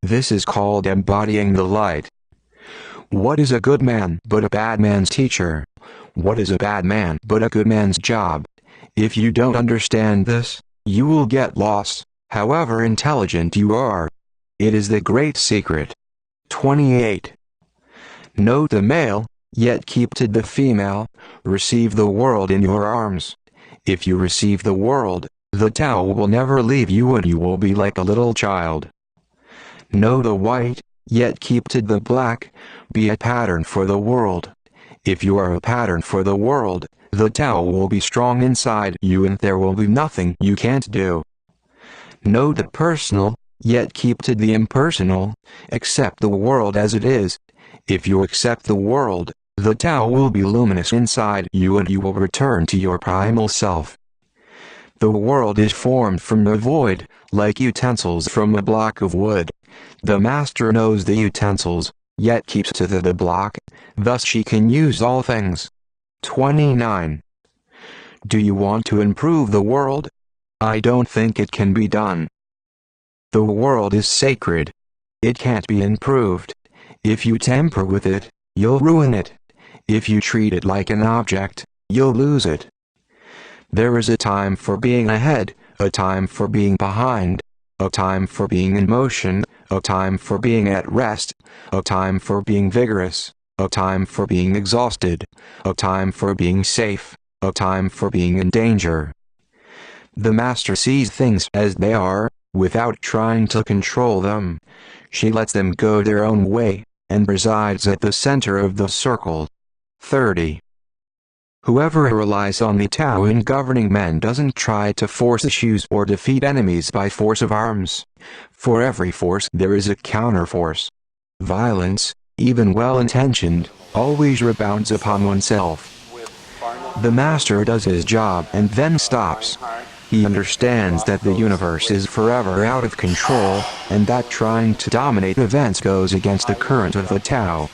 This is called embodying the light. What is a good man but a bad man's teacher? What is a bad man but a good man's job? If you don't understand this, you will get lost, however intelligent you are. It is the great secret. 28. Note the male, yet keep to the female. Receive the world in your arms. If you receive the world, the Tao will never leave you and you will be like a little child. Know the white, yet keep to the black. Be a pattern for the world. If you are a pattern for the world, the Tao will be strong inside you and there will be nothing you can't do. Know the personal, yet keep to the impersonal. Accept the world as it is. If you accept the world, the Tao will be luminous inside you and you will return to your primal self. The world is formed from the void, like utensils from a block of wood. The master knows the utensils, yet keeps to the block, thus she can use all things. 29. Do you want to improve the world? I don't think it can be done. The world is sacred. It can't be improved. If you tamper with it, you'll ruin it. If you treat it like an object, you'll lose it. There is a time for being ahead, a time for being behind, a time for being in motion, a time for being at rest, a time for being vigorous, a time for being exhausted, a time for being safe, a time for being in danger. The master sees things as they are, without trying to control them. She lets them go their own way, and resides at the center of the circle. 30. Whoever relies on the Tao in governing men doesn't try to force issues or defeat enemies by force of arms. For every force there is a counterforce. Violence, even well-intentioned, always rebounds upon oneself. The master does his job and then stops. He understands that the universe is forever out of control, and that trying to dominate events goes against the current of the Tao.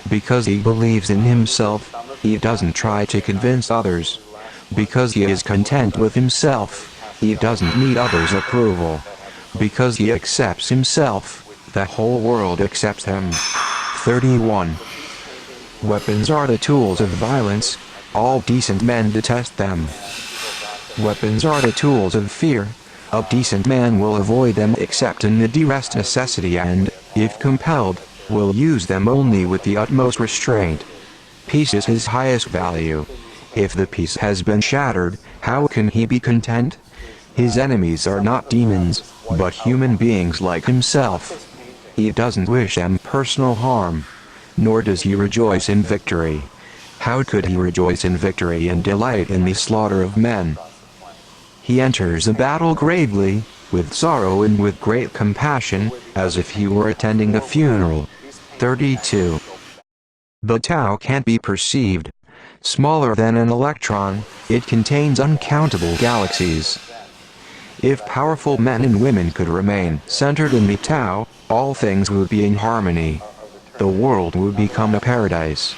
Because he believes in himself, he doesn't try to convince others. Because he is content with himself, he doesn't need others' approval. Because he accepts himself, the whole world accepts him. 31. Weapons are the tools of violence. All decent men detest them. Weapons are the tools of fear. A decent man will avoid them except in the direst necessity and, if compelled, will use them only with the utmost restraint. Peace is his highest value. If the peace has been shattered, how can he be content? His enemies are not demons, but human beings like himself. He doesn't wish them personal harm. Nor does he rejoice in victory. How could he rejoice in victory and delight in the slaughter of men? He enters a battle gravely, with sorrow and with great compassion, as if he were attending a funeral. 32. The Tao can't be perceived. Smaller than an electron, it contains uncountable galaxies. If powerful men and women could remain centered in the Tao, all things would be in harmony. The world would become a paradise.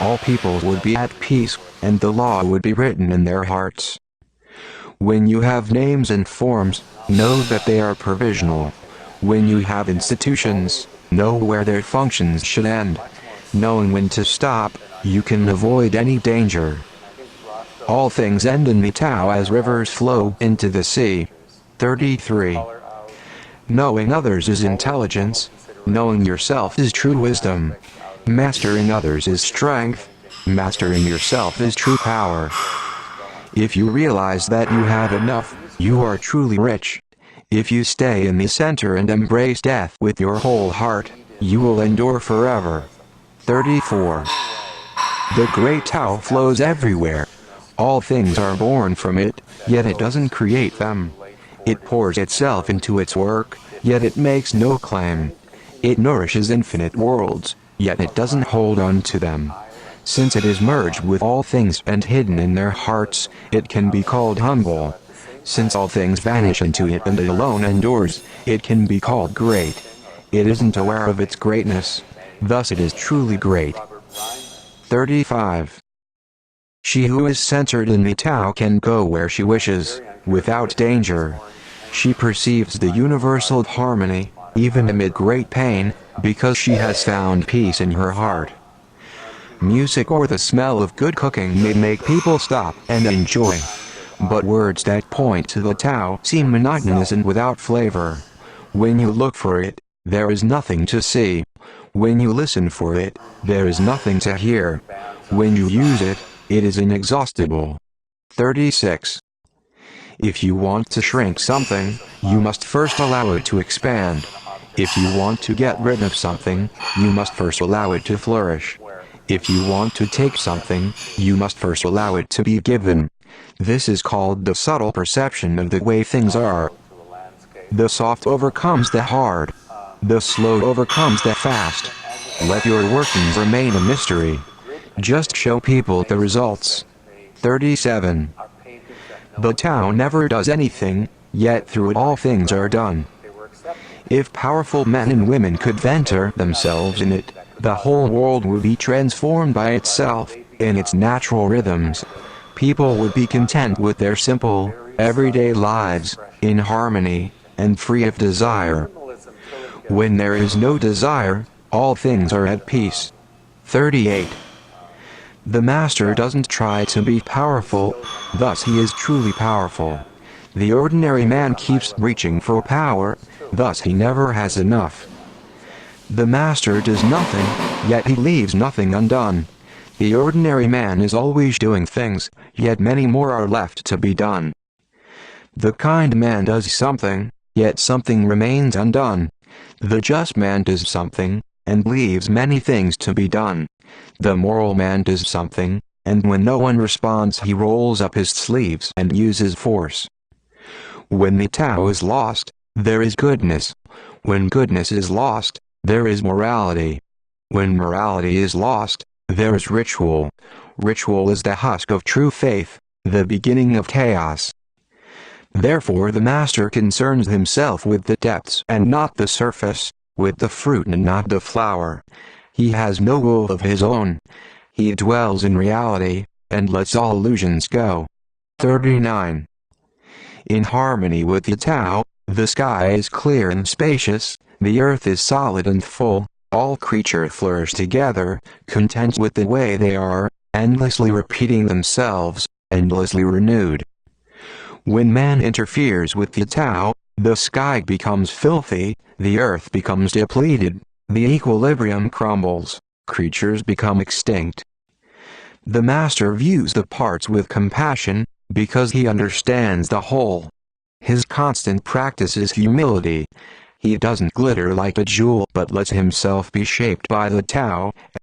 All peoples would be at peace, and the law would be written in their hearts. When you have names and forms, know that they are provisional. When you have institutions, know where their functions should end. Knowing when to stop, you can avoid any danger. All things end in the Tao as rivers flow into the sea. 33. Knowing others is intelligence. Knowing yourself is true wisdom. Mastering others is strength. Mastering yourself is true power. If you realize that you have enough, you are truly rich. If you stay in the center and embrace death with your whole heart, you will endure forever. 34. The great Tao flows everywhere. All things are born from it, yet it doesn't create them. It pours itself into its work, yet it makes no claim. It nourishes infinite worlds, yet it doesn't hold on to them. Since it is merged with all things and hidden in their hearts, it can be called humble. Since all things vanish into it and it alone endures, it can be called great. It isn't aware of its greatness, thus it is truly great. 35. She who is centered in the Tao can go where she wishes, without danger. She perceives the universal harmony, even amid great pain, because she has found peace in her heart. Music or the smell of good cooking may make people stop and enjoy. But words that point to the Tao seem monotonous and without flavor. When you look for it, there is nothing to see. When you listen for it, there is nothing to hear. When you use it, it is inexhaustible. 36. If you want to shrink something, you must first allow it to expand. If you want to get rid of something, you must first allow it to flourish. If you want to take something, you must first allow it to be given. This is called the subtle perception of the way things are. The soft overcomes the hard. The slow overcomes the fast. Let your workings remain a mystery. Just show people the results. 37. The Tao never does anything, yet through it all things are done. If powerful men and women could venture themselves in it, the whole world would be transformed by itself, in its natural rhythms. People would be content with their simple, everyday lives, in harmony, and free of desire. When there is no desire, all things are at peace. 38. The master doesn't try to be powerful, thus he is truly powerful. The ordinary man keeps reaching for power, thus he never has enough. The master does nothing, yet he leaves nothing undone. The ordinary man is always doing things, yet many more are left to be done. The kind man does something, yet something remains undone. The just man does something, and leaves many things to be done. The moral man does something, and when no one responds he rolls up his sleeves and uses force. When the Tao is lost, there is goodness. When goodness is lost, there is morality. When morality is lost, there is ritual. Ritual is the husk of true faith, the beginning of chaos. Therefore the master concerns himself with the depths and not the surface, with the fruit and not the flower. He has no will of his own. He dwells in reality, and lets all illusions go. 39. In harmony with the Tao, the sky is clear and spacious, the earth is solid and full, all creatures flourish together, content with the way they are, endlessly repeating themselves, endlessly renewed. When man interferes with the Tao, the sky becomes filthy, the earth becomes depleted, the equilibrium crumbles, creatures become extinct. The master views the parts with compassion, because he understands the whole. His constant practice is humility. He doesn't glitter like a jewel but lets himself be shaped by the Tao,